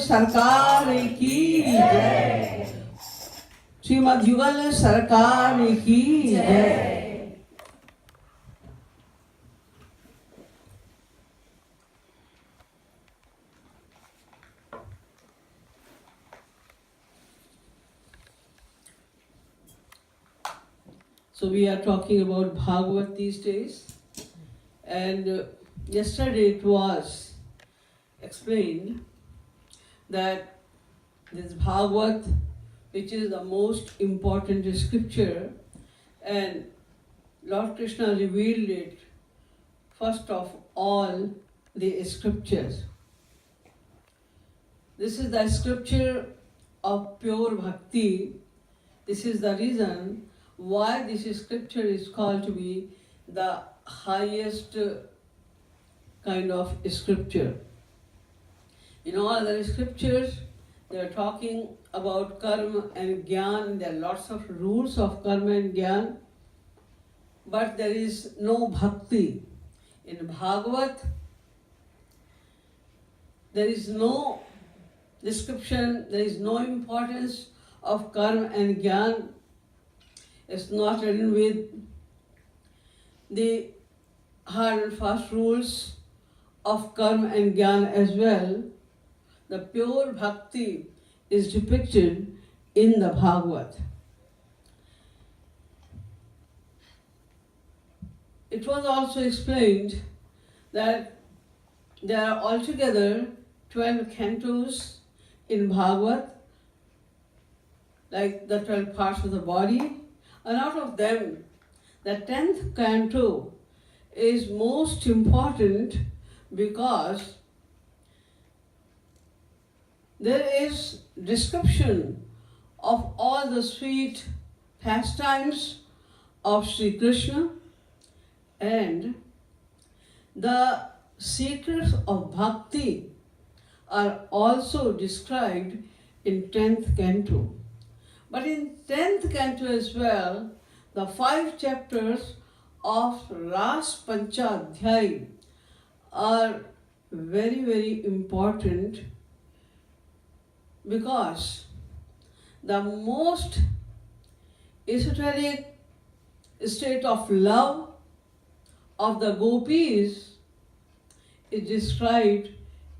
सरकार की जय, श्रीमद् युगल सरकार की जय। So we are talking about Bhagavad these days, and yesterday it was explained that this Bhagavad, which is the most important scripture, and Lord Krishna revealed it first of all the scriptures. This is the scripture of pure bhakti. This is the reason why this scripture is called to be the highest kind of scripture. In all other scriptures, they are talking about karma and gyan. There are lots of rules of karma and gyan, but there is no bhakti. In Bhagavad, there is no description, there is no importance of karma and gyan. It's not written with the hard and fast rules of karma and gyan as well. The pure bhakti is depicted in the Bhagavad. It was also explained that there are altogether 12 cantos in Bhagavad, like the 12 parts of the body, and out of them, the 10th canto is most important because there is description of all the sweet pastimes of Sri Krishna, and the secrets of bhakti are also described in 10th canto. But in 10th canto as well, the 5 chapters of Ras Panchadhyay are very, very important, because the most esoteric state of love of the gopis is described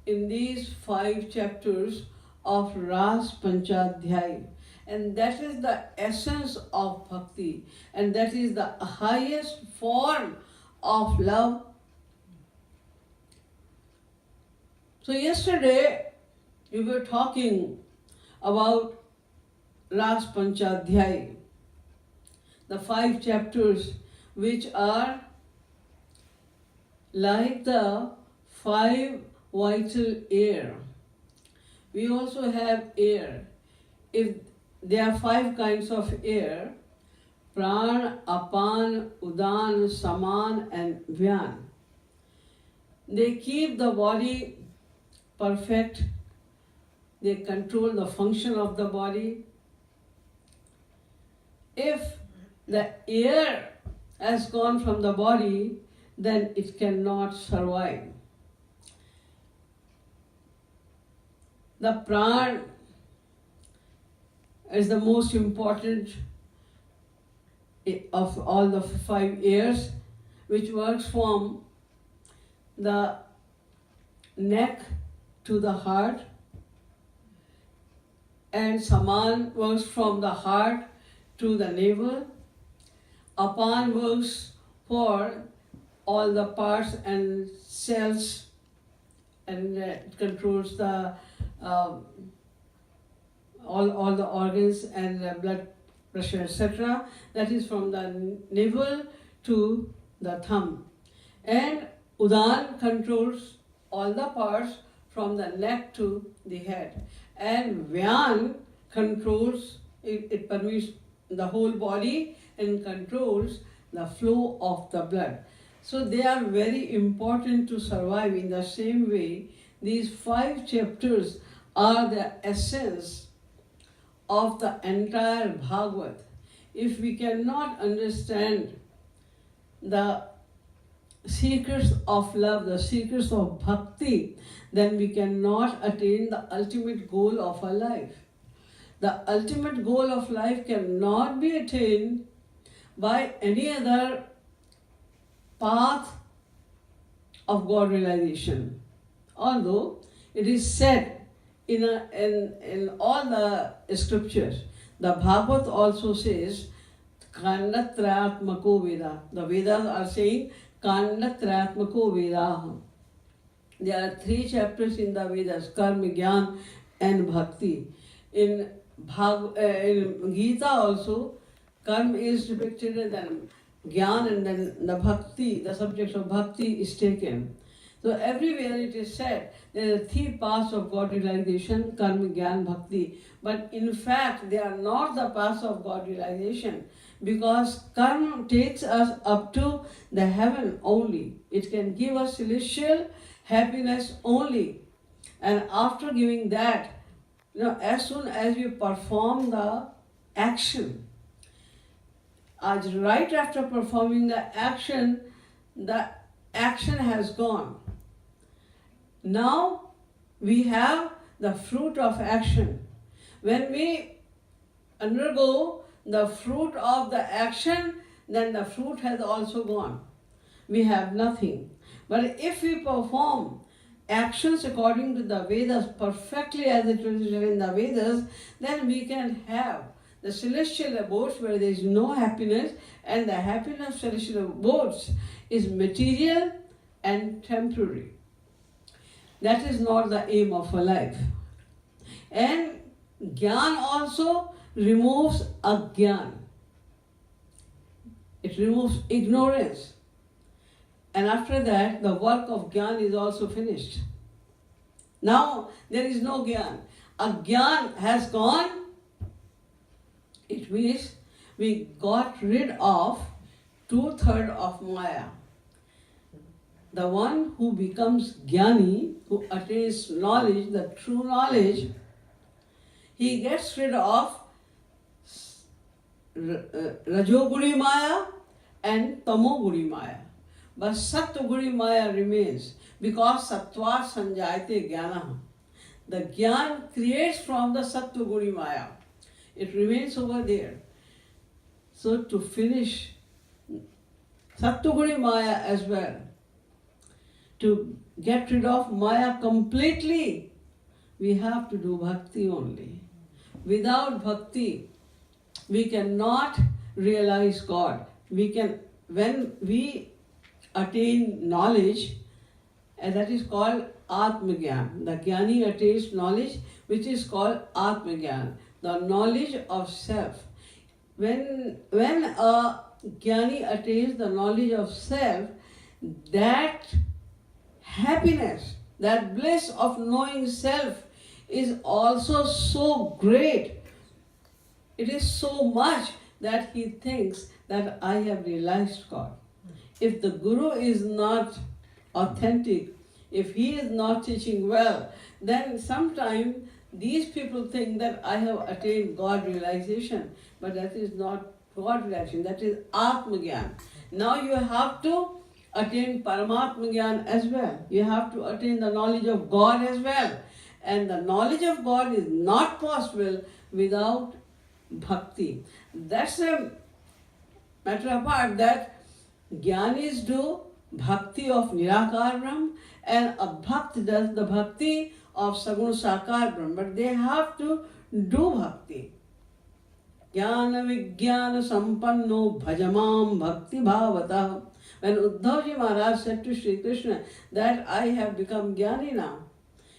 in these 5 chapters of Ras Panchadhyay. And that is the essence of bhakti, and that is the highest form of love. So yesterday we were talking about Ras Panchadhyay, the 5 chapters which are like the 5 vital air. We also have air. If there are 5 kinds of air: Pran, Apan, Udan, Saman and Vyan. They keep the body perfect. They control the function of the body. If the air has gone from the body, then it cannot survive. The pran is the most important of all the 5 airs, which works from the neck to the heart, and Saman works from the heart to the navel. Apan works for all the parts and cells, and it controls the all the organs and blood pressure, etc. That is from the navel to the thumb. And Udan controls all the parts from the neck to the head. And Vyan controls, it permits the whole body and controls the flow of the blood. So they are very important to survive. In the same way, these 5 chapters are the essence of the entire Bhagavad. If we cannot understand the secrets of love, the secrets of bhakti, then we cannot attain the ultimate goal of our life. The ultimate goal of life cannot be attained by any other path of God realization. Although it is said in all the scriptures, the Bhagavad also says, Kandatrayatmako Veda. The Vedas are saying, Kandatrayatmako Veda. There are 3 chapters in the Vedas, Karma, Jnana and Bhakti. In Gita also, Karma is depicted and then Jnana and then the Bhakti, the subject of Bhakti is taken. So everywhere it is said there are 3 paths of God realization, Karma, Jnana, Bhakti. But in fact, they are not the paths of God realization, because karma takes us up to the heaven only. It can give us celestial happiness only. And after giving that, as soon as we perform the action, right after performing the action has gone. Now we have the fruit of action. When we undergo the fruit of the action, then the fruit has also gone. We have nothing. But if we perform actions according to the Vedas perfectly as it is written in the Vedas, then we can have the celestial abodes where there is no happiness, and the happiness of celestial abodes is material and temporary. That is not the aim of a life. And Jnana also removes ajnana. It removes ignorance. And after that, the work of Jnana is also finished. Now, there is no Jnana. Ajnana has gone. It means we got rid of 2/3 of Maya. The one who becomes Jnani, who attains knowledge, the true knowledge, he gets rid of Rajoguri Maya and Tamoguri Maya. But Sattva-guri Maya remains, because Sattva Sanjayate Jnana. The Jnana creates from the Sattva-guri Maya. It remains over there. So to finish Sattva-guri Maya as well, to get rid of Maya completely, we have to do bhakti only. Without bhakti, we cannot realize God. When we attain knowledge, and that is called Atma-gyan. The Jnani attains knowledge which is called Atma-gyan, the knowledge of self. When a Jnani attains the knowledge of self, that happiness, that bliss of knowing self is also so great. It is so much that he thinks that I have realized God. If the Guru is not authentic, if he is not teaching well, then sometimes these people think that I have attained God realization, but that is not God realization, that is Atma-gyan. Now you have to attain Paramatma-gyan as well. You have to attain the knowledge of God as well. And the knowledge of God is not possible without bhakti. That's a matter apart, that Jnanis do bhakti of Nirakar Brahm, and a Bhakt does the bhakti of Saguna Sakar Brahm. But they have to do bhakti. Jnana Vijnana Sampanno Bhajamam Bhakti Bhavata. When Uddhavji Maharaj said to Sri Krishna that I have become Jnani now,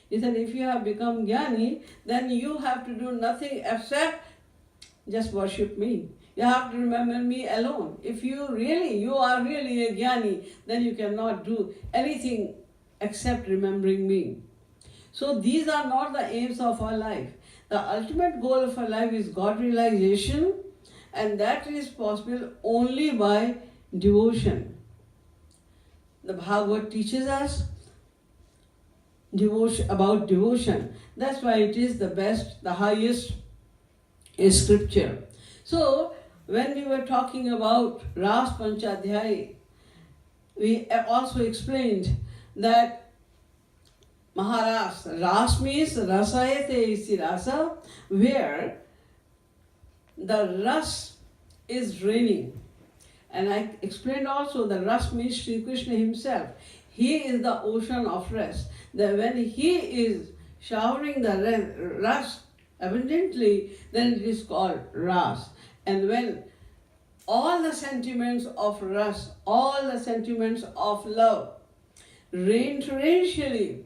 he said, if you have become Jnani, then you have to do nothing except just worship me. You have to remember me alone. If you are really a Jnani, then you cannot do anything except remembering me. So these are not the aims of our life. The ultimate goal of our life is God realization, and that is possible only by devotion. The Bhagavad teaches us about devotion. That's why it is the best, the highest scripture. So, when we were talking about Ras Panchadhyay, we also explained that Maharas, Ras means Rasayate isi rasa, where the Ras is raining. And I explained also that Ras means Sri Krishna himself. He is the ocean of rest. That when he is showering the Ras abundantly, then it is called Ras. And when all the sentiments of Ras, all the sentiments of love rain torrentially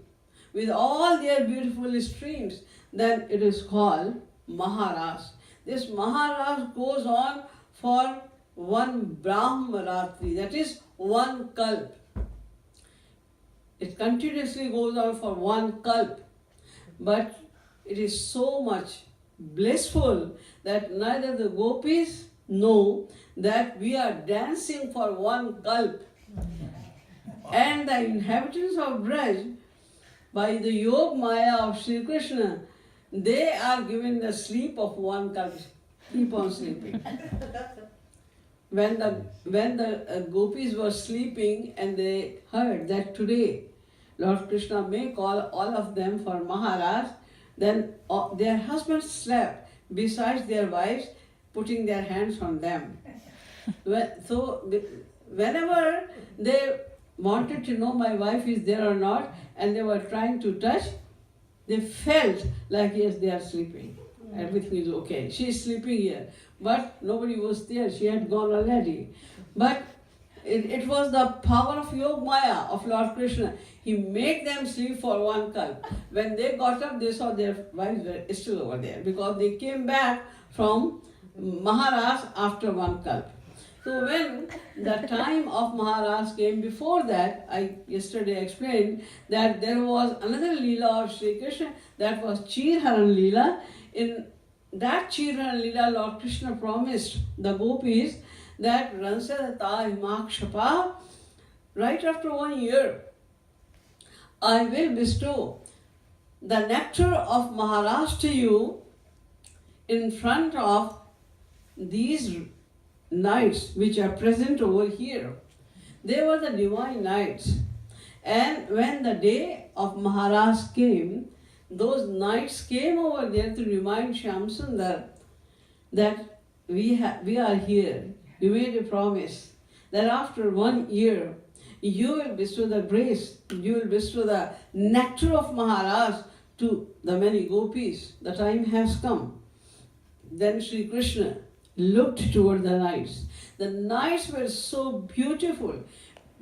with all their beautiful streams, then it is called Maharas. This Maharas goes on for one Brahmaratri, that is one kalp. It continuously goes on for one kalp, but it is so much blissful that neither the gopis know that we are dancing for one kalp. And the inhabitants of Braj, by the Yog Maya of Sri Krishna, they are given the sleep of one kalp. Keep on sleeping. When the gopis were sleeping and they heard that today Lord Krishna may call all of them for Maharaj, then their husbands slept besides their wives, putting their hands on them. So whenever they wanted to know my wife is there or not, and they were trying to touch, they felt like, yes, they are sleeping. Everything is okay. She is sleeping here. But nobody was there. She had gone already. But it was the power of Yog Maya of Lord Krishna. He made them sleep for one kalp. When they got up, they saw their wives were still over there because they came back from Maharaj after one kalp. So when the time of Maharaj came, before that, I yesterday explained that there was another Leela of Sri Krishna, that was Chirharan Leela. In that Chirharan Leela, Lord Krishna promised the gopis that Ransada Himakshapa, right after 1 year, I will bestow the nectar of Maharaj to you in front of these nights which are present over here. They were the divine nights. And when the day of Maharaj came, those nights came over there to remind Shyamsundar that we are here. You made a promise that after 1 year, you will bestow the grace, you will bestow the nectar of Maharaj to the many gopis. The time has come. Then Sri Krishna looked toward the nights. The nights were so beautiful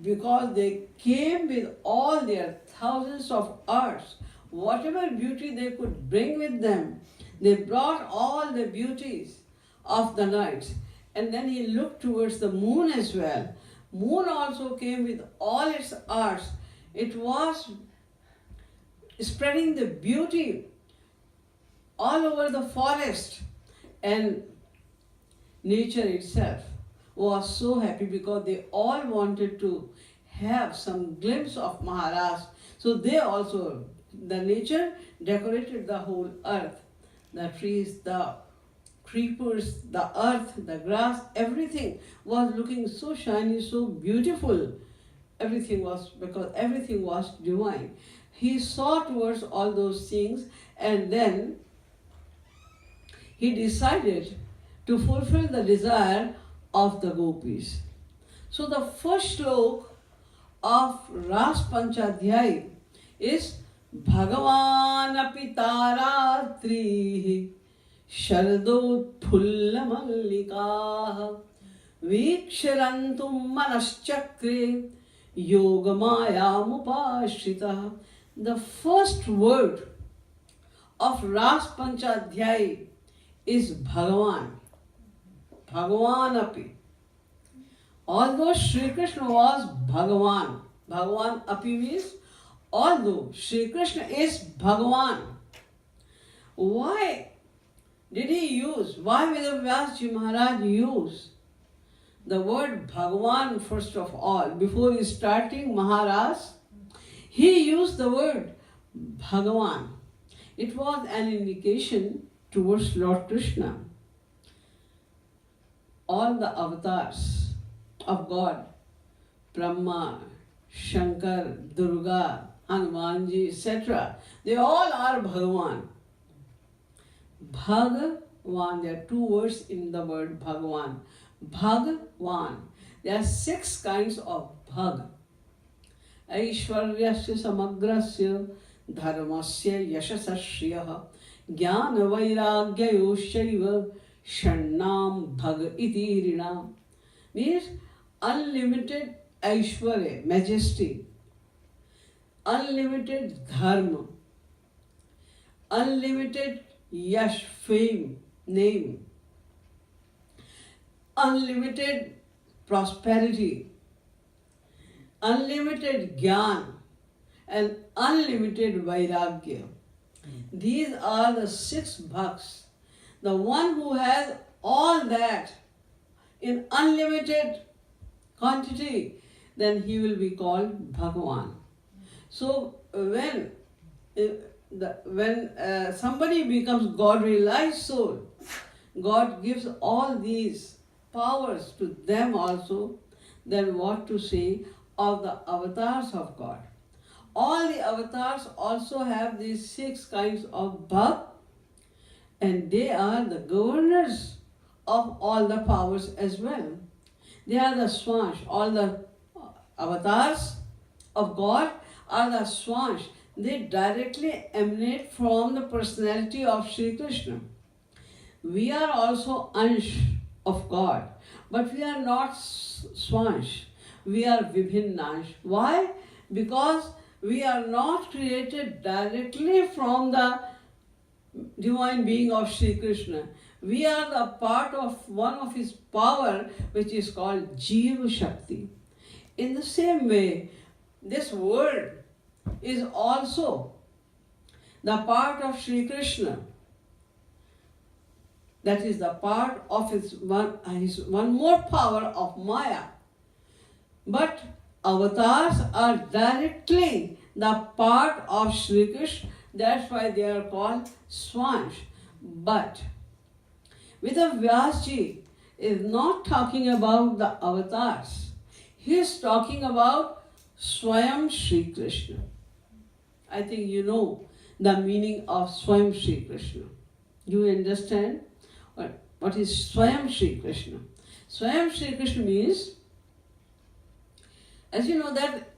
because they came with all their thousands of arts. Whatever beauty they could bring with them, they brought all the beauties of the nights. And then he looked towards the moon as well. Moon also came with all its arts. It was spreading the beauty all over the forest. And nature itself was so happy because they all wanted to have some glimpse of Maharaj. So they also, the nature decorated the whole earth. The trees, the creepers, the earth, the grass, everything was looking so shiny, so beautiful. Everything was, because everything was divine. He saw towards all those things, and then he decided to fulfill the desire of the gopis. So the first slok of Ras Panchadhyay is Bhagavan Apitaratri Sharadot Phulla Mallika Viksharantum Manaschakre Yogamaya Mupashrita. The first word of Ras Panchadhyay is Bhagavan. Bhagavan Api. Although Sri Krishna was Bhagavan, Bhagavan Api means although Sri Krishna is Bhagavan, why did he use, why Vedavyasji Maharaj use the word Bhagavan first of all. Before starting Maharaj, he used the word Bhagavan. It was an indication towards Lord Krishna. All the avatars of God, Brahma, Shankar, Durga, Hanumanji, etc., they all are Bhagavan. Bhagavan, there are two words in the word Bhagavan. Bhagavan. There are 6 kinds of Bhag. Aishwaryasya samagrasya dharmasya yashasa shriyah jnana vairagya yoshaiva shannam bhag iti rinam. Means unlimited Aishwarya, majesty, unlimited dharma, unlimited yash, fame, name, unlimited prosperity, unlimited jnana, and unlimited vairagya. These are the 6 bhaks. The one who has all that in unlimited quantity, then he will be called Bhagavan. So when somebody becomes God-realized soul, God gives all these powers to them also. Then what to say of the avatars of God? All the avatars also have these 6 kinds of bhag, and they are the governors of all the powers as well. They are the swansh. All the avatars of God are the swansh. They directly emanate from the personality of Sri Krishna. We are also ansh of God, but we are not swansh. We are vibhinnansh. Why? Because we are not created directly from the divine being of Sri Krishna. We are the part of one of his power, which is called Jiva Shakti. In the same way, this world is also the part of Sri Krishna. That is the part of his one more power of Maya. But avatars are directly the part of Sri Krishna. That's why they are called swansh. But Vyasji is not talking about the avatars. He is talking about Swayam Sri Krishna. I think you know the meaning of Swayam Sri Krishna. You understand what is Swayam Sri Krishna? Swayam Sri Krishna means, as you know that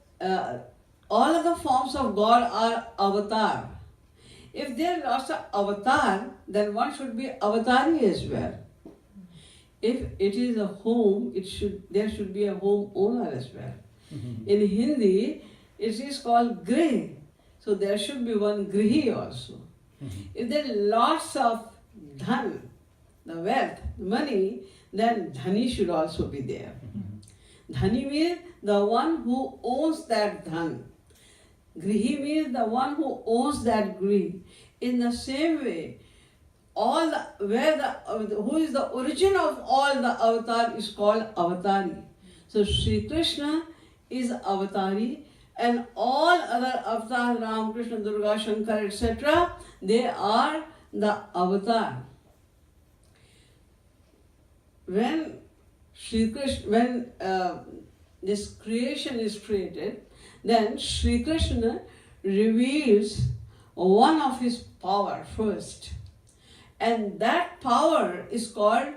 all of the forms of God are avatar. If there is an avatar, then one should be avatari as well. If it is a home, there should be a home owner as well. In Hindi, it is called grih. So there should be one grihi also. If there is lots of dhan, the wealth, money, then dhani should also be there. Dhani means the one who owns that dhan. Grihi means the one who owns that grihi. In the same way, who is the origin of all the avatar is called avatari. So Sri Krishna is avatari, and all other avatars, Ram, Krishna, Durga, Shankar, etc., they are the avatar. When Sri Krishna, when this creation is created, then Sri Krishna reveals one of his power first. And that power is called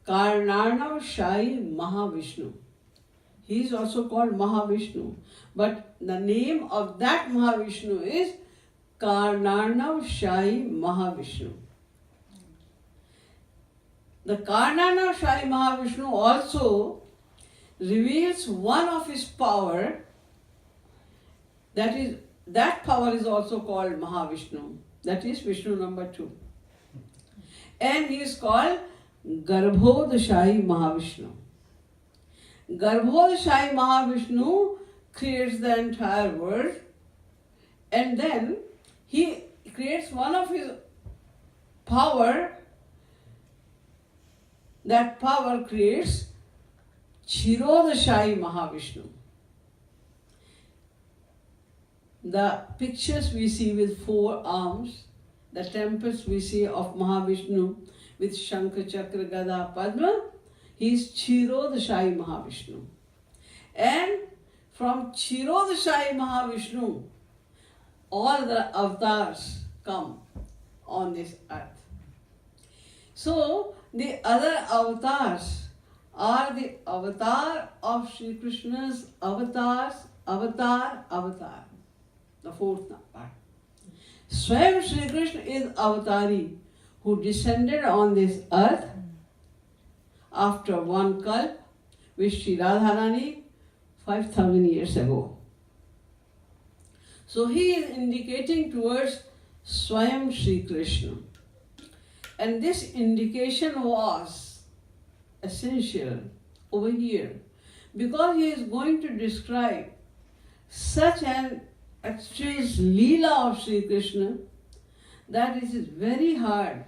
Karnarnav Shai Mahavishnu. He is also called Mahavishnu. But the name of that Mahavishnu is Karnarnav Shai Mahavishnu. The Karnarnav Shai Mahavishnu also reveals one of his power. That power is also called Mahavishnu. That is Vishnu number 2. And he is called Garbhodashai Mahavishnu. Garbhodashai Mahavishnu creates the entire world, and then he creates one of his power. That power creates Kshirodashai Mahavishnu. The pictures we see with 4 arms, the temples we see of Mahavishnu with Shankha, Chakra, Gada, Padma, he is Kshirodashai Mahavishnu. And from Kshirodashai Mahavishnu, all the avatars come on this earth. So, the other avatars are the avatar of Sri Krishna's avatars, avatar. The 4th part. Swayam Sri Krishna is avatari who descended on this earth after one kalp with Shree Radharani 5,000 years ago. So he is indicating towards Swayam Sri Krishna. And this indication was essential over here because he is going to describe such an strange Leela of Sri Krishna that it is very hard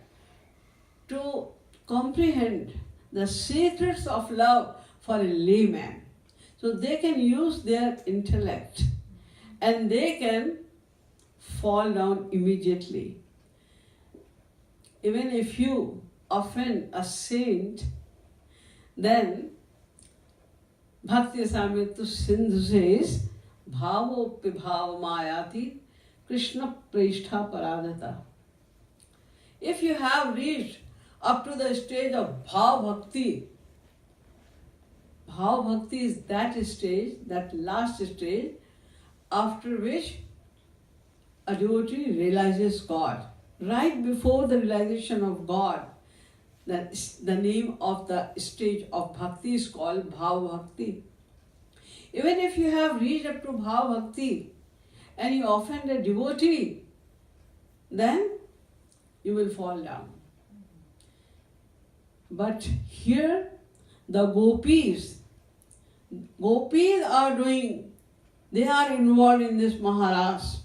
to comprehend the secrets of love for a layman. So they can use their intellect and they can fall down immediately. Even if you offend a saint, then Bhakti Samyutta Sindhu says, Bhavopi bhavamayati Krishna Prestha Paradata. If you have reached up to the stage of Bhav Bhakti is that stage, that last stage, after which a devotee realizes God. Right before the realization of God, the name of the stage of Bhakti is called Bhav Bhakti. Even if you have reached up to Bhav Bhakti and you offend a devotee, then you will fall down. But here the gopis are doing, they are involved in this Maharas.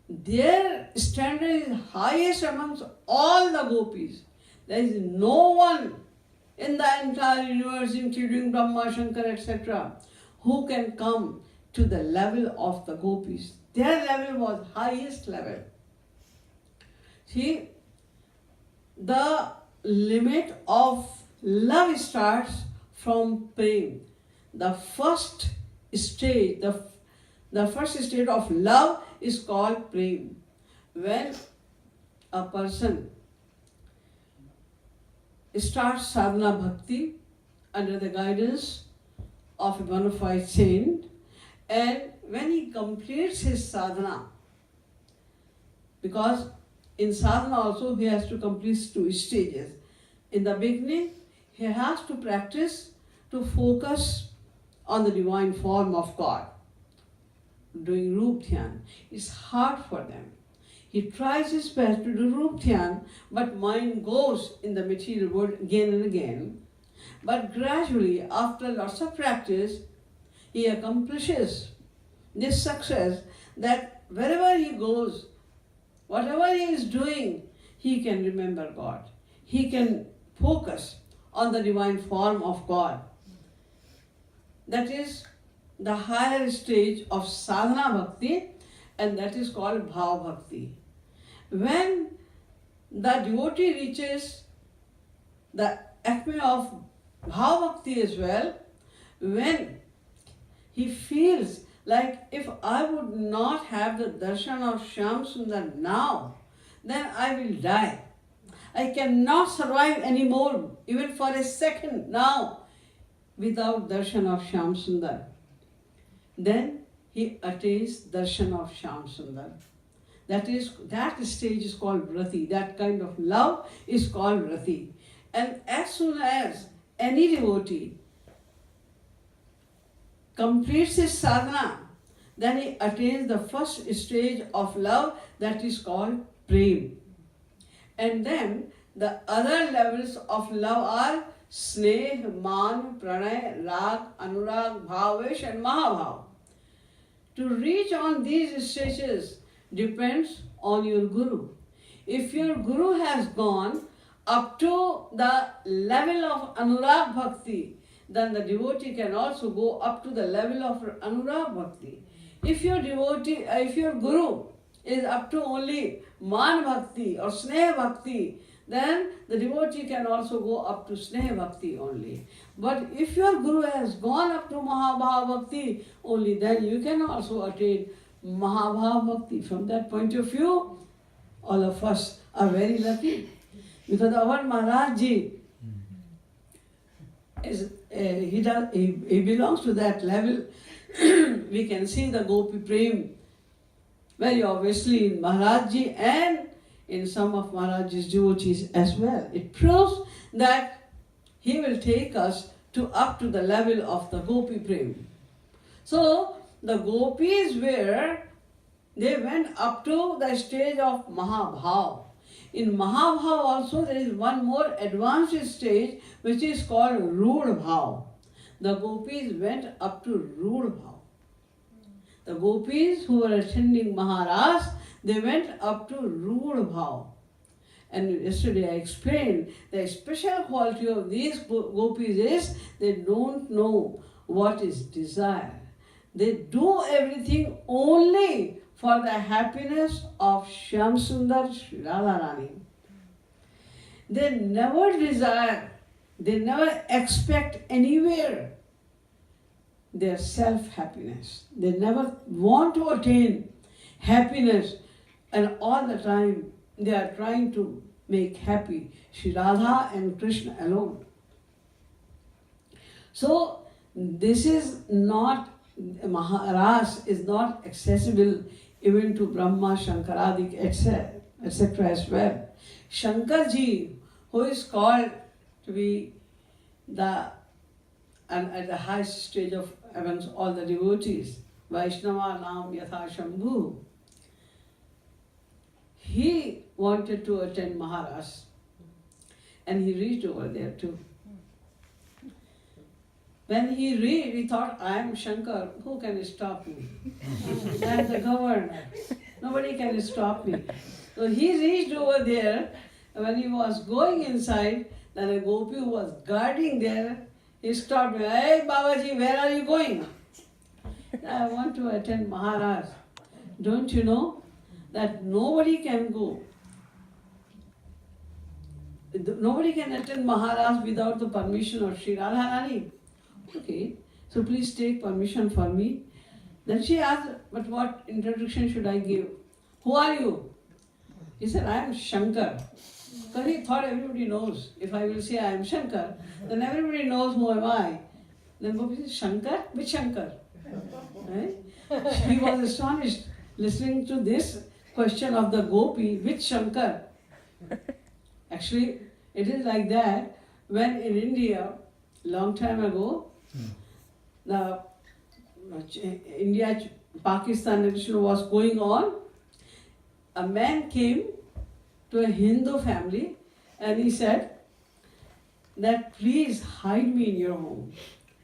Their standard is highest amongst all the gopis. There is no one in the entire universe, including Brahma, Shankar, etc., who can come to the level of the gopis. Their level was highest level. See, the limit of love starts from prem. The first stage, the first stage of love is called prem. When a person starts sadhana bhakti under the guidance of a bona fide saint, and when he completes his sadhana, because in sadhana also he has to complete 2 stages. In the beginning, he has to practice to focus on the divine form of God, doing Rup Dhyan. It's hard for them. He tries his best to do Rup Dhyan, but mind goes in the material world again and again. But gradually, after lots of practice, he accomplishes this success that wherever he goes, whatever he is doing, he can remember God. He can focus on the divine form of God. That is the higher stage of sadhana bhakti, and that is called bhav bhakti. When the devotee reaches the acme of bhav bhakti as well, when he feels like if I would not have the darshan of Shyam Sundar now, then I will die. I cannot survive anymore, even for a second now, without darshan of Shyam Sundar. Then he attains darshan of Shyam Sundar. That stage is called vrati. That kind of love is called vrati. And as soon as any devotee completes his sadhana, then he attains the first stage of love, that is called prem. And then the other levels of love are sneh, man, pranay, rag, anurag, bhavesh and mahabhav. To reach on these stages depends on your guru. If your guru has gone up to the level of anurag bhakti, then the devotee can also go up to the level of Anurag Bhakti. If your devotee, if your guru is up to only Man Bhakti or Sneh Bhakti, then the devotee can also go up to Sneh Bhakti only. But if your guru has gone up to Mahabhav Bhakti, only then you can also attain Mahabhav Bhakti. From that point of view, all of us are very lucky. Because our Maharaj Ji, he belongs to that level. We can see the Gopi Prem very obviously in Maharaj Ji and in some of Maharaj's devotees as well. It proves that he will take us up to the level of the Gopi Prem. So the gopis they went up to the stage of Mahabhav. In Mahabhav also there is one more advanced stage which is called Rudh Bhav. The gopis went up to Rudh Bhav. The gopis who were attending Maharaj, they went up to Rudh Bhav. And yesterday I explained the special quality of these gopis is they don't know what is desire. They do everything only for the happiness of Shyam Sundar Shree Radharani. They never desire, they never expect anywhere their self-happiness. They never want to attain happiness, and all the time they are trying to make happy Sri Radha and Krishna alone. So this is not, Maharaj is not accessible even to Brahma, Shankaradik, etc. as well. Shankarji, who is called to be at the highest stage of amongst all the devotees, Vaishnava Nam Yatha Shambhu, he wanted to attend Maharaj and he reached over there too. When he thought, I am Shankar, who can stop me? I am the governor. Nobody can stop me. So he reached over there, and when he was going inside, then a gopi who was guarding there, he stopped me. Hey Babaji, where are you going? I want to attend Maharaj. Don't you know that nobody can go? Nobody can attend Maharaj without the permission of Sri Radharani. Okay, so please take permission for me. Then she asked, but what introduction should I give? Who are you? He said, I am Shankar. Because he thought everybody knows. If I will say I am Shankar, then everybody knows who am I. Then Gopi said, Shankar? Which Shankar? Right? He was astonished listening to this question of the Gopi, which Shankar? Actually, it is like that when in India, long time ago, the India-Pakistan relation was going on, a man came to a Hindu family and he said that please hide me in your home,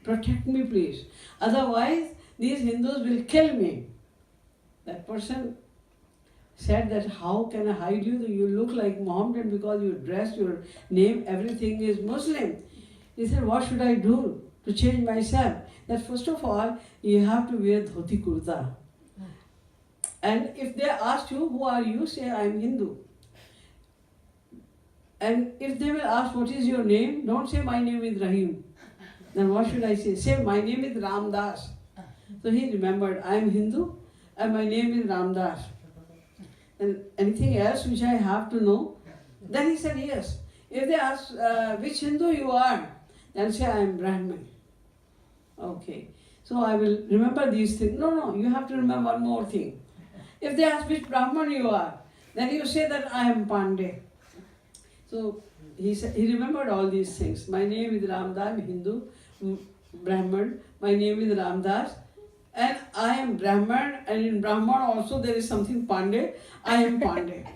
protect me please, otherwise these Hindus will kill me. That person said that how can I hide you? You look like Mohammedan because your dress, your name, everything is Muslim. He said, what should I do to change myself? That first of all, you have to wear dhoti kurta. And if they ask you, who are you? Say, I am Hindu. And if they will ask, what is your name? Don't say, my name is Rahim. Then what should I say? Say, my name is Ramdas. So he remembered, I am Hindu and my name is Ramdas. And anything else which I have to know? Then he said, yes. If they ask, which Hindu you are? Then say, I am Brahmin. Okay. So I will remember these things. No, you have to remember one more thing. If they ask which Brahman you are, then you say that I am Pandey. So he remembered all these things. My name is Ramdas, I am Hindu, Brahman. My name is Ramdas. And I am Brahman, and in Brahman also there is something Pandey. I am Pandey.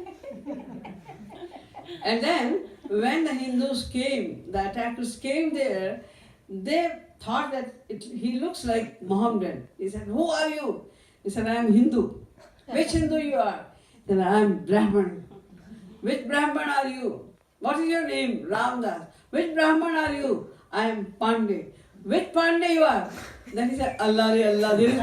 And then when the Hindus came, the attackers came there, they thought that he looks like Mohammedan. He said, who are you? He said, I am Hindu. Which Hindu you are? He said, I am Brahman. Which Brahman are you? What is your name? Ramdas. Which Brahman are you? I am Pandey. which Pandey you are? Then he said, Allah re Allah. There is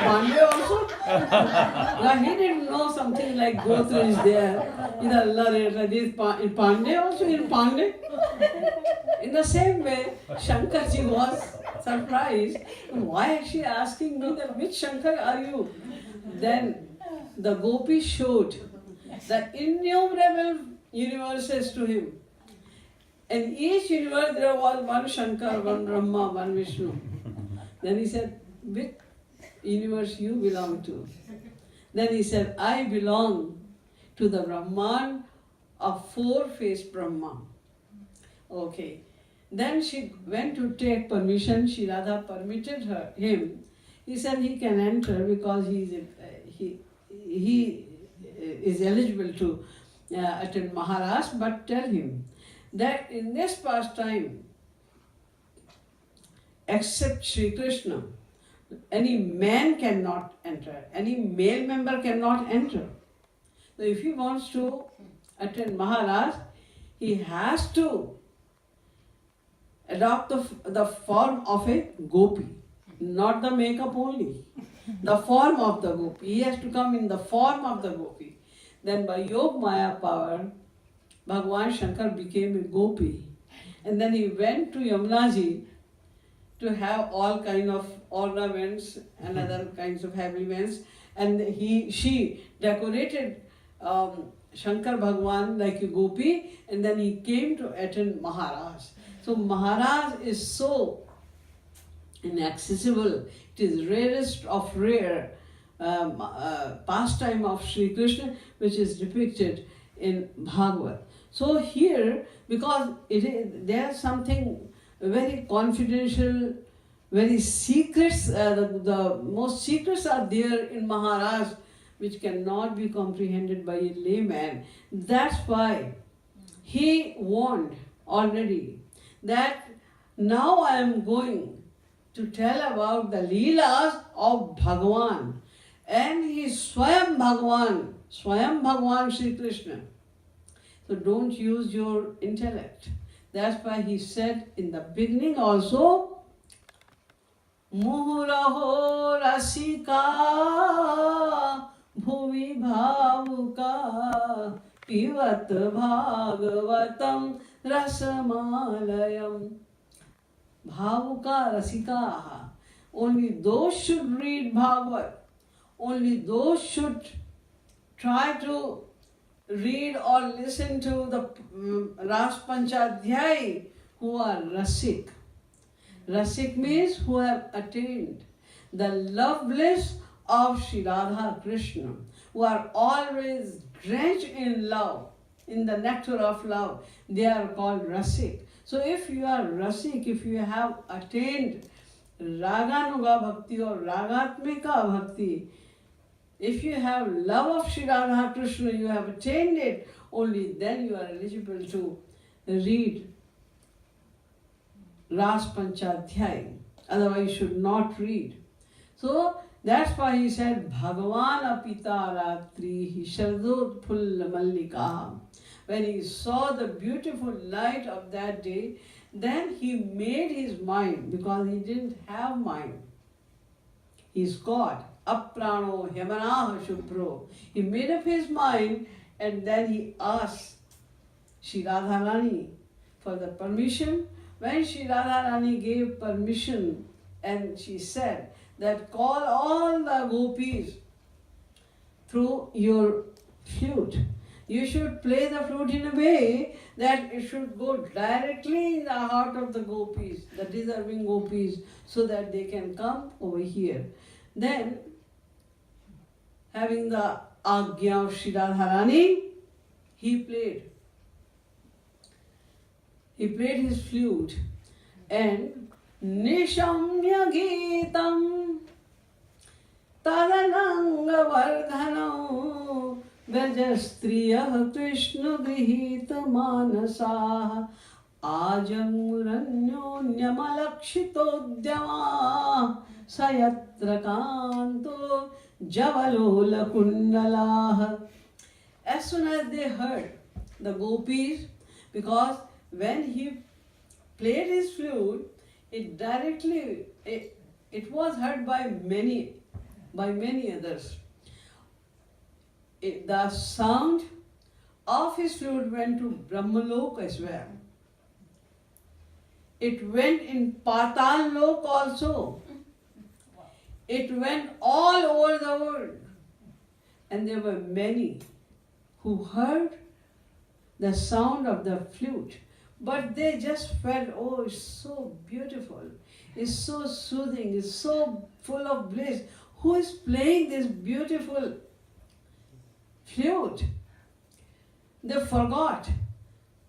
Pandey also. Now he didn't know something like Gotra is there. He said, Allah re Allah. There is Pandey also in Pandey. In the same way, Shankarji was surprised. Why is she asking me that which Shankar are you? Then the gopi showed the innumerable universes to him. In each universe there was one Shankar, one Brahma, one Vishnu. Then he said, which universe you belong to? Then he said, I belong to the Brahman of four-faced Brahma. Okay. Then she went to take permission. Shree Radha permitted him. He said he can enter because he is eligible to attend Maharaj, but tell him that in this pastime, except Sri Krishna, any man cannot enter, any male member cannot enter. So if he wants to attend Maharaj, he has to adopt the form of a gopi, not the makeup only. The form of the gopi. He has to come in the form of the gopi. Then by Yog Maya power, Bhagwan Shankar became a gopi. And then he went to Yamunaji to have all kind of ornaments and other kinds of habiliments. And she decorated Shankar Bhagwan like a gopi, and then he came to attend Maharaj. So Maharaj is so inaccessible. It is rarest of rare pastime of Sri Krishna, which is depicted in Bhagavad. So here, because there's something very confidential, very secrets, the most secrets are there in Maharaj, which cannot be comprehended by a layman. That's why he warned already that now I am going to tell about the Leelas of Bhagwan. And he is Swayam Bhagwan Sri Krishna. So don't use your intellect. That's why he said in the beginning also, Muhuraho Rasika Bhuvi Bhavuka Pivat Bhagwatam Rasamalayam. Bhavuka Rasikaha. Only those should read Bhagavad. Only those should try to read or listen to the Ras Panchadhyay who are Rasik. Rasik means who have attained the love bliss of Sri Radha Krishna, who are always drenched in love, in the nectar of love. They are called Rasik. So if you are Rasik, if you have attained Raganuga Bhakti or Ragatmika Bhakti, if you have love of Sri Radha Krishna, you have attained it, only then you are eligible to read Ras Panchadhyay. Otherwise you should not read. So that's why he said, Bhagavan apita ratri shardot phul mallika. When he saw the beautiful light of that day, then he made his mind, because he didn't have mind. He is God. Aprano Hemanaha Shubhro. He made up his mind, and then he asked Shree Radharani for the permission. When Shree Radharani gave permission, and she said that call all the gopis through your flute. You should play the flute in a way that it should go directly in the heart of the gopis, the deserving gopis, so that they can come over here. Then, having the Agya of Shree Radharani, he played his flute, and Nishamya Geetam Tadananga Vardhanam Vajastriyah Krishna Grihita Manasa Ajamuranyonyamalakshtodhyama Sayatra Kanto Javalola Kundalah. As soon as they heard the gopis, because when he played his flute, it directly, it was heard by many others. The sound of his flute went to Brahmalok as well. It went in Patal Lok also. It went all over the world. And there were many who heard the sound of the flute, but they just felt, oh, it's so beautiful, it's so soothing, it's so full of bliss. Who is playing this beautiful flute? They forgot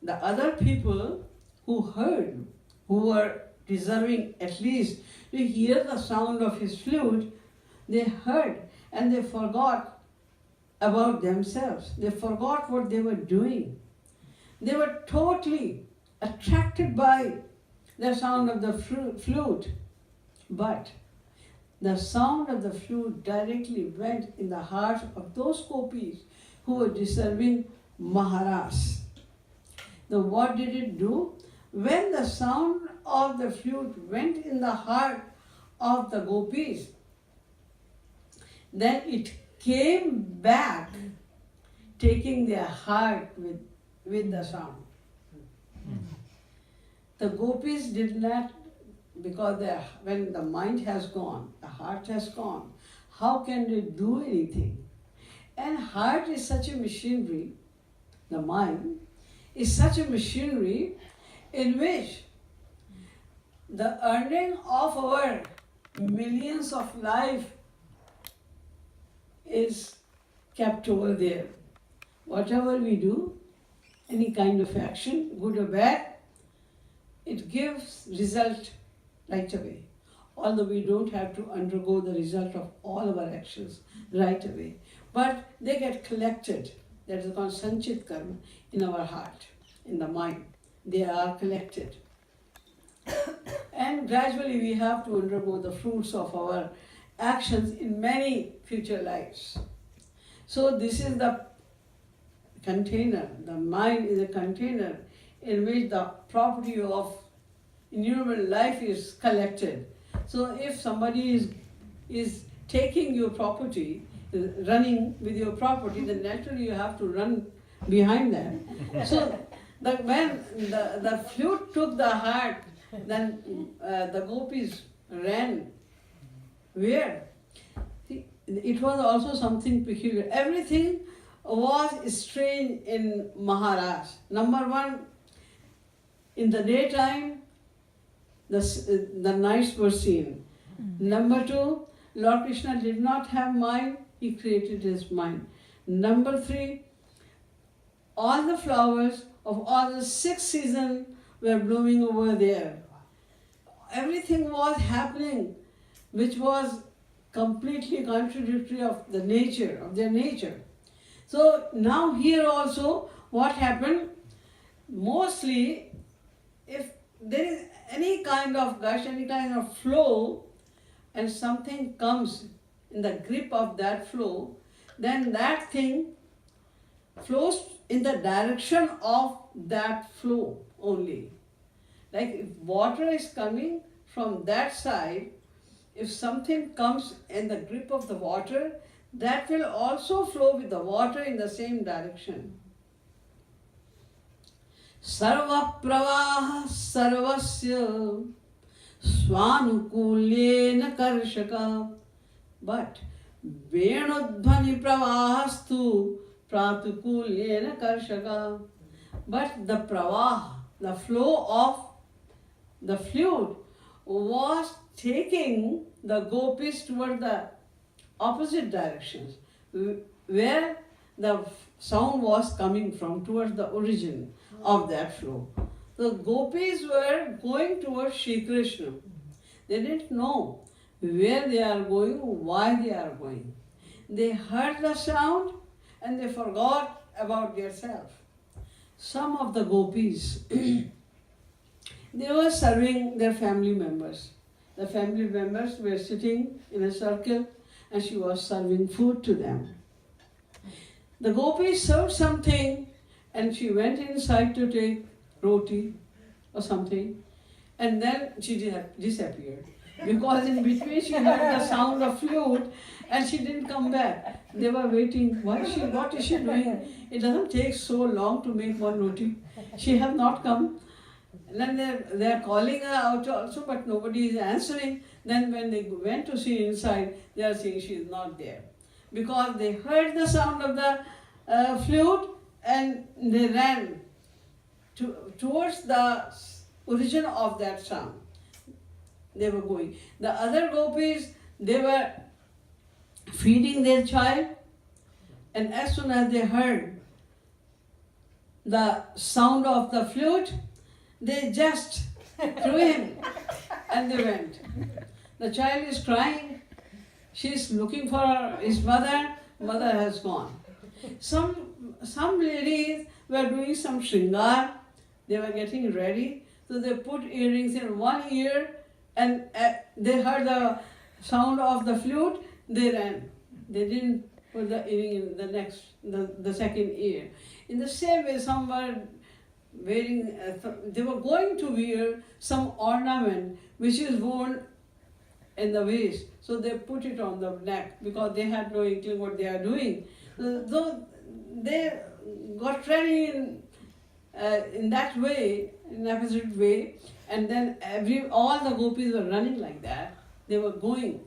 the other people who heard, who were deserving at least to hear the sound of his flute. They heard and they forgot about themselves. They forgot what they were doing. They were totally attracted by the sound of the flute. But the sound of the flute directly went in the heart of those gopis who were deserving Maharaj. Then what did it do? When the sound of the flute went in the heart of the gopis, then it came back, taking their heart with the sound. The gopis did not, because when the mind has gone, the heart has gone, how can they do anything? And heart is such a machinery, the mind is such a machinery in which the earning of our millions of life is kept over there. Whatever we do, any kind of action, good or bad, it gives result right away. Although we don't have to undergo the result of all our actions right away. But they get collected. That is called sanchit karma in our heart, in the mind. They are collected. And gradually we have to undergo the fruits of our actions in many future lives. So this is the container. The mind is a container in which the property of innumerable life is collected. So if somebody is taking your property, running with your property, then naturally you have to run behind that. So when the flute took the heart, then the gopis ran. Where? It was also something peculiar. Everything was strange in Maharaj. Number one, in the daytime, the nights were seen. Number two, Lord Krishna did not have mind, he created his mind. Number three, all the flowers of all the 6 seasons were blooming over there. Everything was happening which was completely contradictory of their nature. So now here also what happened, mostly if there is any kind of gush, any kind of flow, and something comes in the grip of that flow, then that thing flows in the direction of that flow only. Like if water is coming from that side, if something comes in the grip of the water, that will also flow with the water in the same direction. Sarva pravaha sarvasya swanukulyena karshaka. But venudhvani pravahastu pratukulyena karshaka. But the pravaha, the flow of the flute, was taking the gopis toward the opposite directions, where the sound was coming from, towards the origin of that flow. The gopis were going towards Shri Krishna. They didn't know where they are going, why they are going. They heard the sound and they forgot about themselves. Some of the gopis, they were serving their family members. The family members were sitting in a circle and she was serving food to them. The gopis served something and she went inside to take roti or something. And then she disappeared. Because in between she heard the sound of flute and she didn't come back. They were waiting. What is she doing? It doesn't take so long to make one roti. She has not come. And then they're calling her out also, but nobody is answering. Then when they went to see inside, they are saying she is not there. Because they heard the sound of the flute and they ran towards the origin of that sound. They were going. The other gopis, they were feeding their child, and as soon as they heard the sound of the flute, they just threw him and they went. The child is crying. She is looking for his mother. Mother has gone. Some ladies were doing some shringar. They were getting ready. So they put earrings in one ear and they heard the sound of the flute. They ran. They didn't put the earring in the second ear. In the same way, some were wearing, they were going to wear some ornament which is worn in the waist. So they put it on the neck because they had no inkling what they are doing. Though they got ready in that way, in opposite way, and then all the gopis were running like that. They were going.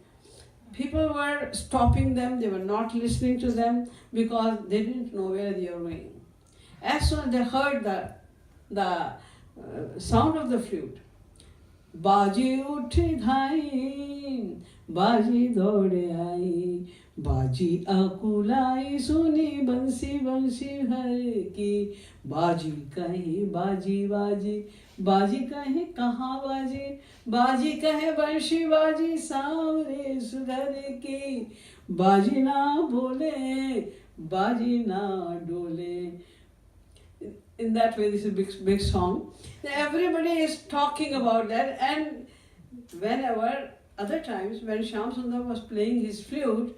People were stopping them. They were not listening to them because they didn't know where they were going. As soon as they heard the sound of the flute, Baji uthi dhai, Baji dode ai, Baji akulai suni bansi bansi hare ki, Baji kahe baji baji, Baji kahe kaha baji, Baji kahe bansi baji saamre sudhare ki, Baji na bole, Baji na dole. In that way, this is a big song. Everybody is talking about that, and whenever, other times, when Shyam Sundar was playing his flute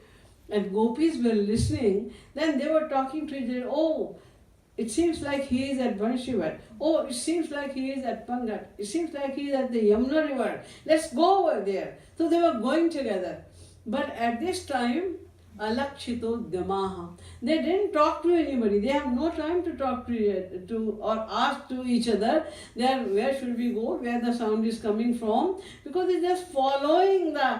and gopis were listening, then they were talking to each other. Oh, it seems like he is at Banchary. Oh, it seems like he is at Pangat. It seems like he is at the Yamuna river. Let's go over there. So they were going together. But at this time, alakshito damaha. They didn't talk to anybody. They have no time to talk to or ask to each other. They are, where should we go? Where the sound is coming from? Because they're just following the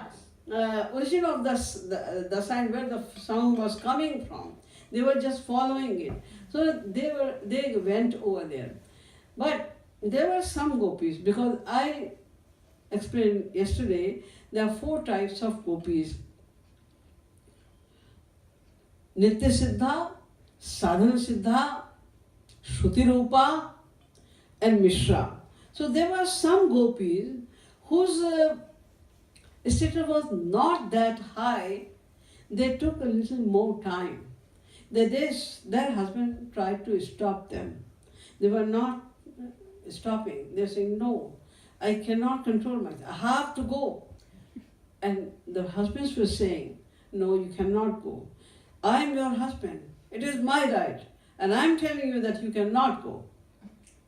origin of the sound, where the sound was coming from. They were just following it. So they went over there. But there were some gopis, because I explained yesterday, there are 4 types of gopis. Nitya Siddha, Sadhana Siddha, Shruti Rupa, and Mishra. So there were some gopis whose status was not that high. They took a little more time. Their husband tried to stop them. They were not stopping. They were saying, no, I cannot control myself. I have to go. And the husbands were saying, no, you cannot go. I am your husband. It is my right. And I am telling you that you cannot go.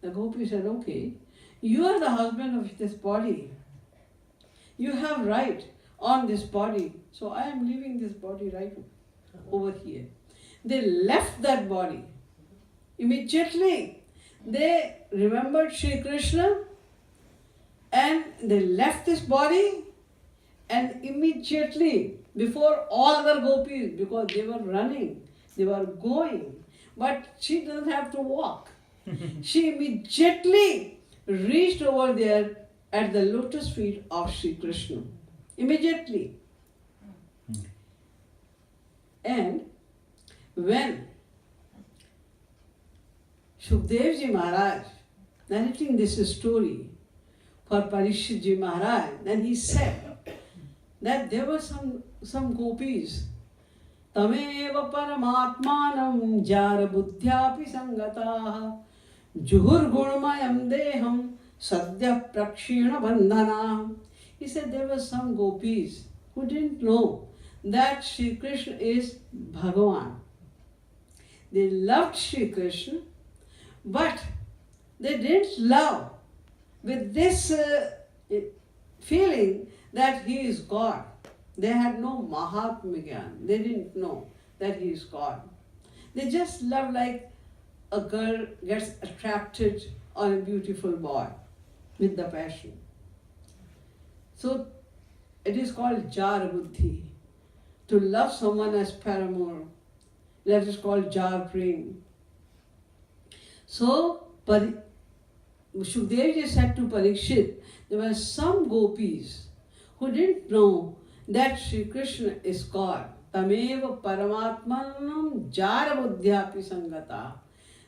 The gopi said, okay, you are the husband of this body. You have right on this body. So I am leaving this body right over here. They left that body. Immediately, they remembered Shri Krishna and they left this body, and immediately, before all other gopis, because they were running, they were going, but she doesn't have to walk. She immediately reached over there at the lotus feet of Shri Krishna. Immediately. And when Shukdev Ji Maharaj narrating this story for Parikshit Ji Maharaj, then he said that there were some gopis, Tameva Paramatmanam Jara Buddhyapi Sangataha Juhur Gurmayam Deham Sadhya Prakshina Bandhana. He said there were some gopis who didn't know that Shri Krishna is Bhagavan. They loved Shri Krishna, but they didn't love with this feeling that he is God. They had no Mahatma Gyan. They didn't know that he is God. They just love like a girl gets attracted on a beautiful boy with the passion. So it is called Jar Buddhi. To love someone as paramour, that is called Jar Prem. So Shukdev ji said to Parikshit, there were some gopis who didn't know that Sri Krishna is God. Tameva Paramatmanam Jara Buddhyapi Sangata.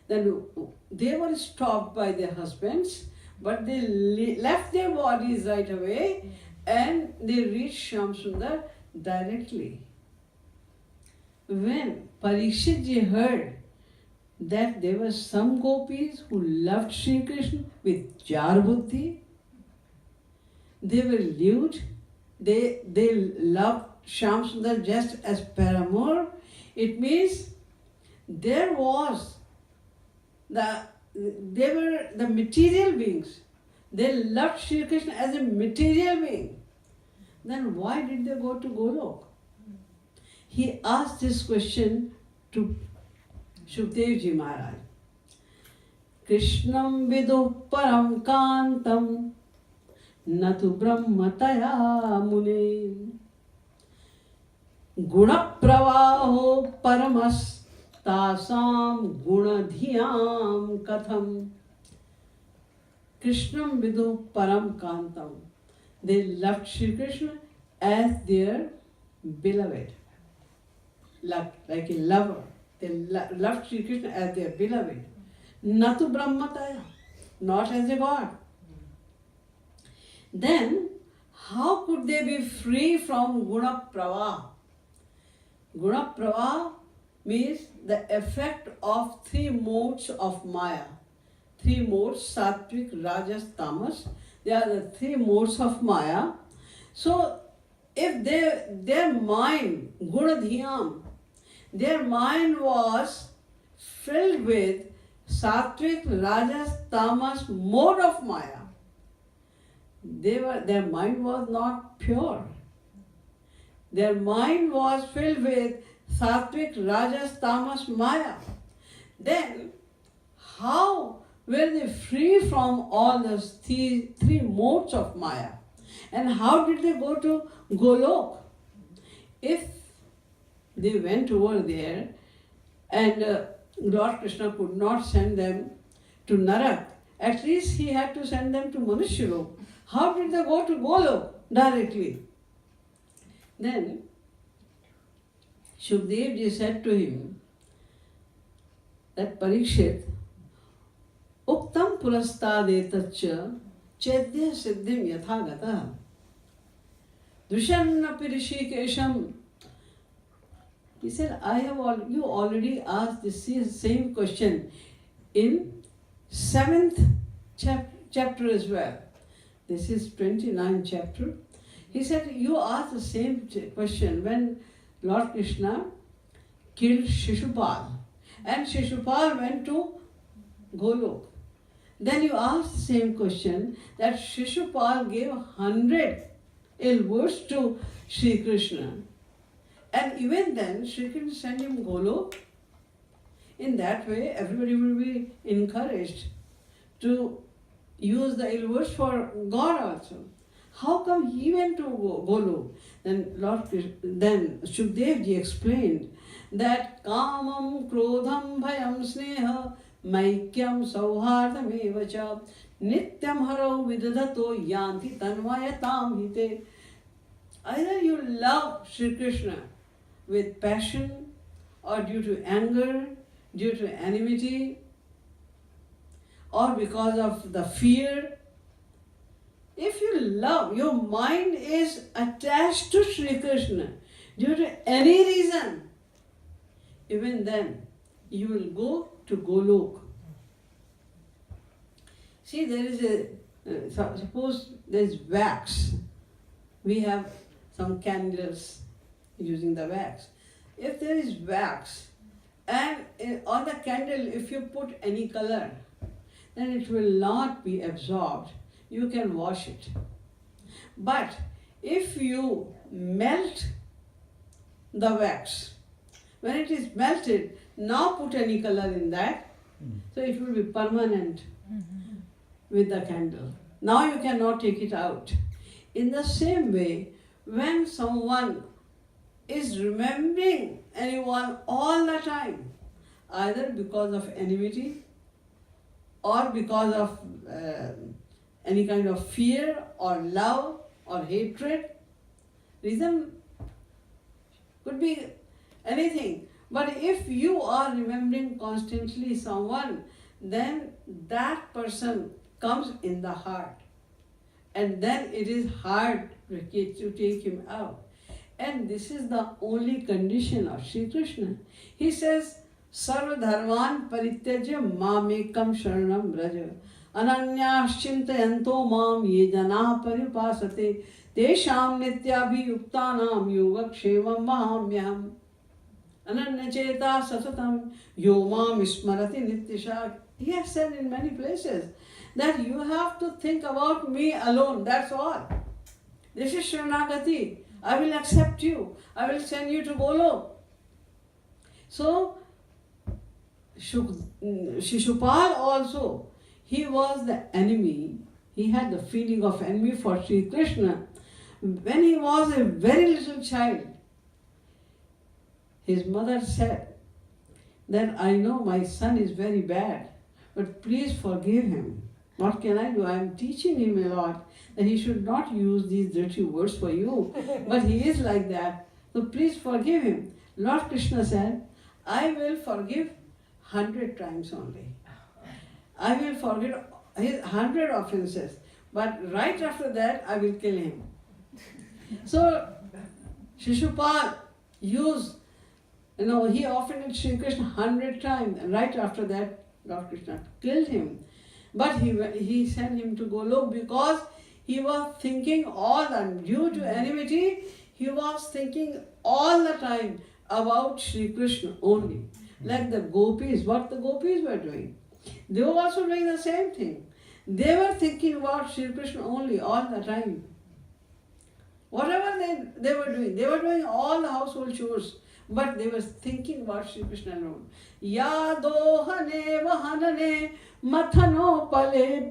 Then they were stopped by their husbands, but they left their bodies right away and they reached Shyam Sundar directly. When Parikshit ji heard that there were some gopis who loved Sri Krishna with Jar Buddhi, they were lewd, they loved Shyam Sundar just as paramour. It means they were the material beings. They loved Sri Krishna as a material being. Then why did they go to Golok? He asked this question to Shukdev ji Maharaj. Krishnam vidu param kantam natu brahmataya mune guna pravaho paramas tasam gunadhyam katham. Krishnam vidu param kantam. They loved Sri Krishna as their beloved, like a lover. They loved Sri Krishna as their beloved. Natu brahmataya, not as a god. Then, how could they be free from guna pravaha? Guna pravaha means the effect of three modes of Maya. Three modes, Sattvic, Rajas, Tamas. They are the three modes of Maya. So, if their mind, Gunadhyam, their mind was filled with Sattvic, Rajas, Tamas mode of Maya, their mind was not pure. Their mind was filled with Sattvic, Rajas, Tamas, Maya. Then, how were they free from all those three modes of Maya? And how did they go to Golok? If they went over there and Lord Krishna could not send them to Narak, at least he had to send them to Manushyalok. How did they go to Golok directly? Then Shukdev ji said to him that Parikshit, Uktam purastadetacha chedya siddhim yathagata dushanna pirishikesham. He said, you already asked this same question in 7th chapter as well. This is 29th chapter. He said, you asked the same question when Lord Krishna killed Shishupal. And Shishupal went to Golok. Then you asked the same question that Shishupal gave 100 ill words to Sri Krishna. And even then, Sri Krishna sent him Golok. In that way, everybody will be encouraged to use the ill words for God also. How come he went to Golok? Then Shukdev ji explained that Kamam, Krodham, Bhayam, Sneha, Maikyam, Sauhardam, Evacha, Nityam Haro Vidadato Yanti Tanvayatam Hite. Either you love Sri Krishna with passion or due to anger, due to enmity, or because of the fear. If you love, your mind is attached to Sri Krishna due to any reason, even then you will go to Golok. See, there is suppose there is wax. We have some candles using the wax. If there is wax and on the candle if you put any color, then it will not be absorbed you can wash it. But if you melt the wax, when it is melted, now put any color in that, so it will be permanent with the candle. Now you cannot take it out. In the same way, when someone is remembering anyone all the time, either because of enmity or because of any kind of fear or love or hatred, reason could be anything. But if you are remembering constantly someone, then that person comes in the heart. And then it is hard to take him out. And this is the only condition of Sri Krishna. He says, Sarva dharman parityajya mamekam sharanam braja. Ananyashchintayanto mam ye jana paripasate tesham nityabhiyuktanam yogakshevam mahamyam. Ananyacheta sasatam yo mam smarati nityasha. He has said in many places that you have to think about me alone, that's all. This is Sharanagati. I will accept you. I will send you to Golok. So, Shishupal also, he was the enemy. He had the feeling of envy for Sri Krishna. When he was a very little child, his mother said that I know my son is very bad, but please forgive him. What can I do? I am teaching him a lot that he should not use these dirty words for you. But he is like that. So please forgive him. Lord Krishna said, I will forgive 100 times only. I will forgive his 100 offenses. But right after that, I will kill him. So Shishupal used, he offended Sri Krishna 100 times. And right after that, Lord Krishna killed him. But he sent him to Golok because he was thinking due to enmity, he was thinking all the time about Sri Krishna only. Like the gopis, what the gopis were doing. They were also doing the same thing. They were thinking about Sri Krishna only all the time. Whatever they were doing all the household chores. But they were thinking about Sri Krishna alone. Yadohane vahanane mathano pale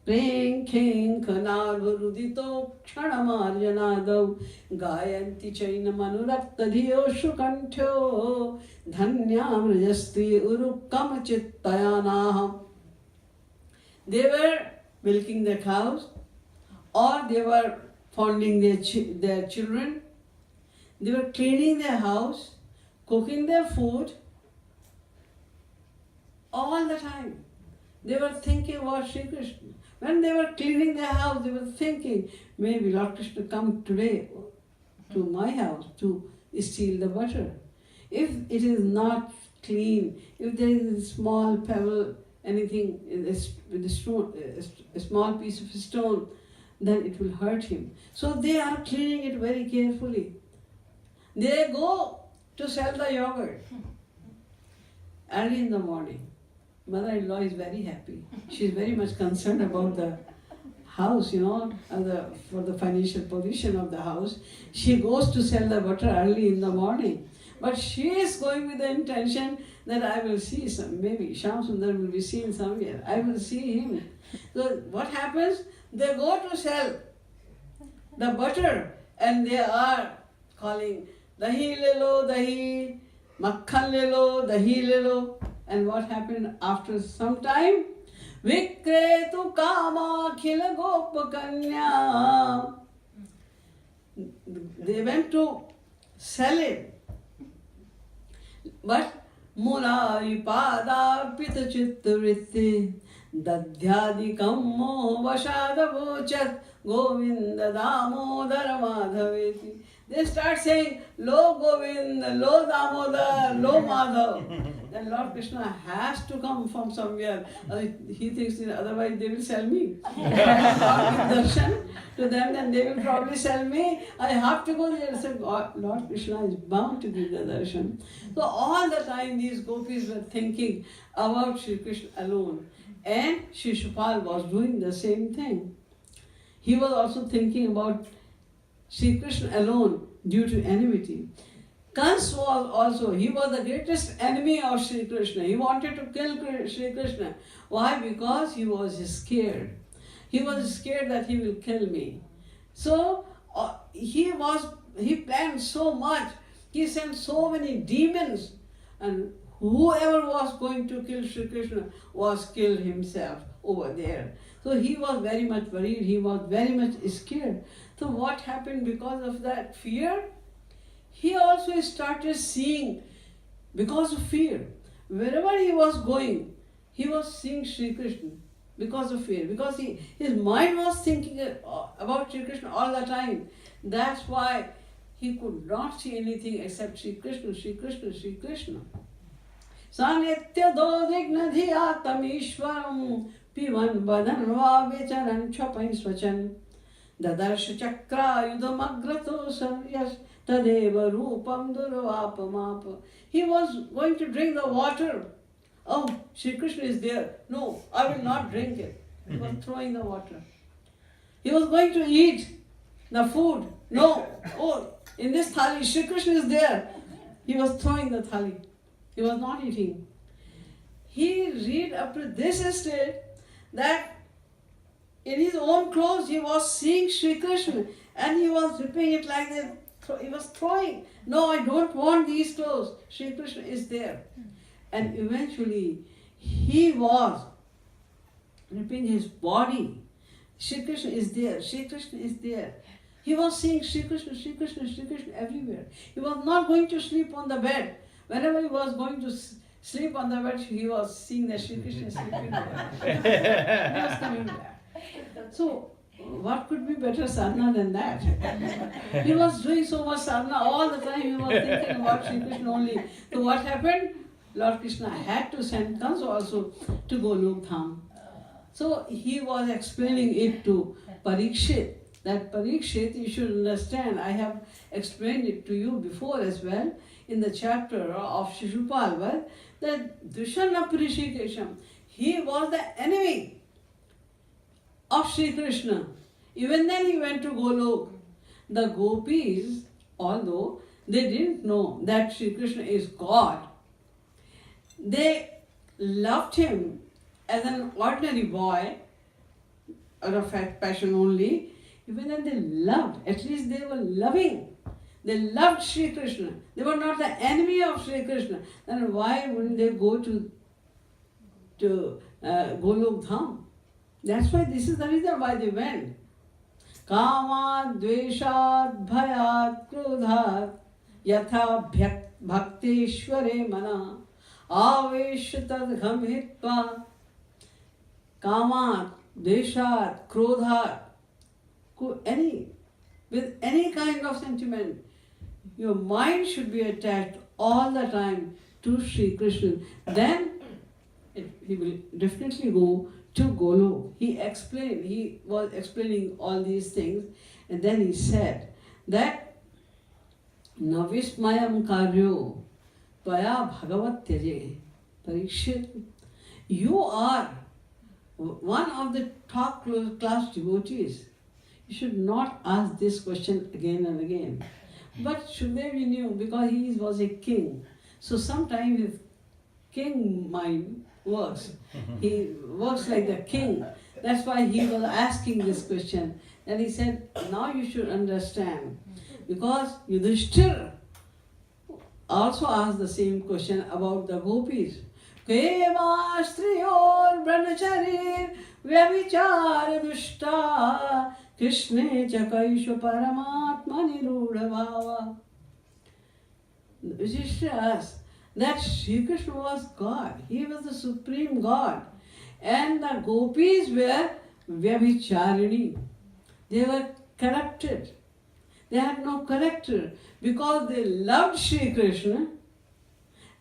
prem khen khanarvarudito kshanamaryanaadav gayanti chaina manurakta dhiyo shukantyo dhanyam rajasti urukam chittayanaham. They were milking their cows, or they were fondling their children. They were cleaning their house, cooking their food, all the time. They were thinking about Sri Krishna. When they were cleaning their house, they were thinking, maybe Lord Krishna come today to my house to steal the butter. If it is not clean, if there is a small pebble, anything with a stone, a small piece of stone, then it will hurt him. So they are cleaning it very carefully. They go to sell the yogurt early in the morning. Mother-in-law is very happy. She is very much concerned about the house, for the financial position of the house. She goes to sell the butter early in the morning. But she is going with the intention that I will see maybe Shyam Sundar will be seen somewhere. I will see him. So what happens? They go to sell the butter and they are calling, dahi lelo, dahi, makhan lelo, dahi lelo. And what happened after some time? Vikretu kama khila gopakanya. They went to sell it. But Murari pada pita chitta vritti dadhyadi kammo vashada vochat Govinda damodara madhaveti. They start saying, Lo Govind, Lo Damodar, Lo Madhav. Then Lord Krishna has to come from somewhere. He thinks otherwise they will sell me. If I give darshan to them, then they will probably sell me. I have to go there. So Lord Krishna is bound to give the darshan. So all the time these gopis were thinking about Sri Krishna alone. And Shishupal was doing the same thing. he was also thinking about Sri Krishna alone due to enmity. Kans was also, he was the greatest enemy of Sri Krishna. He wanted to kill Sri Krishna. Why? Because he was scared. He was scared that he will kill me. So he planned so much. He sent so many demons, and whoever was going to kill Sri Krishna was killed himself over there. So he was very much worried. He was very much scared. So what happened because of that fear? He also started seeing, because of fear, wherever he was going, he was seeing Sri Krishna because of fear. Because his mind was thinking about Sri Krishna all the time. That's why he could not see anything except Sri Krishna, Sri Krishna, Sri Krishna. Sanitya dodigna dhiyatam ishwaram pivan badan va vicharan chapain swachan dadarsh chakra yudam agrato savyas tadeva rupam durvapamapa. He was going to drink the water. Oh, Sri Krishna is there. No, I will not drink it. He was throwing the water. He was going to eat the food. No, oh, in this thali, Sri Krishna is there. He was throwing the thali. He was not eating. He reached up to this state that in his own clothes he was seeing Sri Krishna and he was ripping it like this. He was throwing. No, I don't want these clothes. Sri Krishna is there. And eventually he was ripping his body. Sri Krishna is there. Sri Krishna is there. He was seeing Sri Krishna, Sri Krishna, Sri Krishna everywhere. He was not going to sleep on the bed. Whenever he was going to sleep on the bed, he was seeing that Sri Krishna is sleeping there. He was coming back. So, what could be better sadhana than that? He was doing so much sadhana all the time. He was thinking about Sri Krishna only. So what happened? Lord Krishna had to send Kansa also to Golok Dham. So he was explaining it to Parikshit. That Parikshit, you should understand, I have explained it to you before as well, in the chapter of Shishupal, that Dushana Purishikesham, he was the enemy of Sri Krishna. Even then he went to Golok. The gopis, although they didn't know that Sri Krishna is God, they loved him as an ordinary boy, out of passion only. Even then they loved, at least they were loving. They loved Sri Krishna. They were not the enemy of Sri Krishna. Then why wouldn't they go to Golok Dham? That's why this is the reason why they went. Kamad, Dveshad, Bhayat, Krodhat, Yatha Bhakteshware Mana, Avesh Tadgham Hitva, Kamad, Dveshad, Krodhat, with any kind of sentiment, your mind should be attached all the time to Sri Krishna. Then he will definitely go to Golok. He was explaining all these things, and then he said that Navismayam Karyo Tvaya Bhagavat Tyaje. Parikshit, you are one of the top class devotees. You should not ask this question again and again. But Shudevi knew because he was a king. So sometimes his king mind works. He works like the king. That's why he was asking this question. And he said, now you should understand. Because Yudhishthira also asked the same question about the gopis. Keva striyor brahmacharir vyavichar dushta Krishne chakaisho paramatma nirudha bhava. Yudhishthira asked that Sri Krishna was God. He was the supreme God. And the gopis were vyabhicharini. They were corrupted. They had no character because they loved Sri Krishna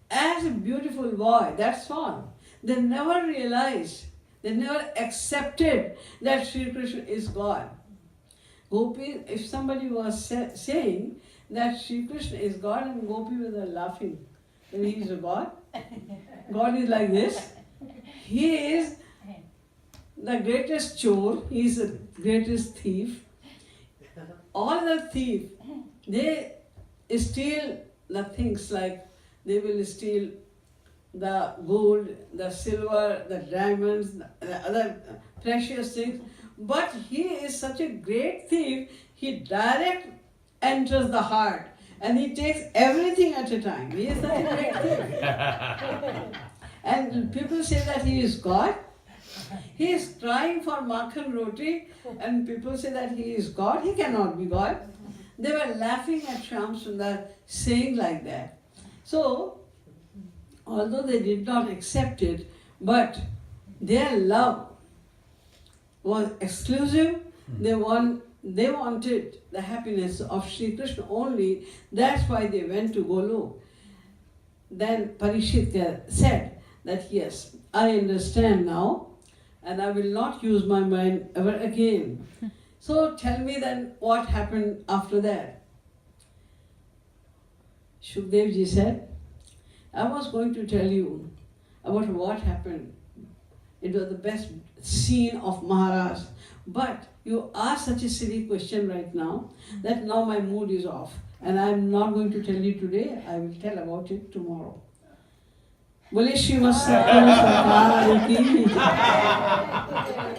as a beautiful boy. That's all. They never realized, they never accepted that Sri Krishna is God. Gopi, if somebody was saying that Sri Krishna is God and Gopi were laughing, then he is a God. God is like this. He is the greatest chore, he is the greatest thief. All the thieves, they steal the things like they will steal the gold, the silver, the diamonds, the other precious things. But he is such a great thief, he direct enters the heart and he takes everything at a time. He is such a great thief. And people say that he is God. He is trying for makhan roti and people say that he is God. He cannot be God. They were laughing at Shyam Sundar saying like that. So, although they did not accept it, but their love was exclusive. They wanted the happiness of Sri Krishna only. That's why they went to Golok. Then Parikshit said that yes, I understand now and I will not use my mind ever again. So tell me then what happened after that. Shukdev ji said, I was going to tell you about what happened. It was the best scene of Maharaj. But you asked such a silly question right now that now my mood is off. And I am not going to tell you today, I will tell about it tomorrow. Bole Shrimad Sarkar ki jai.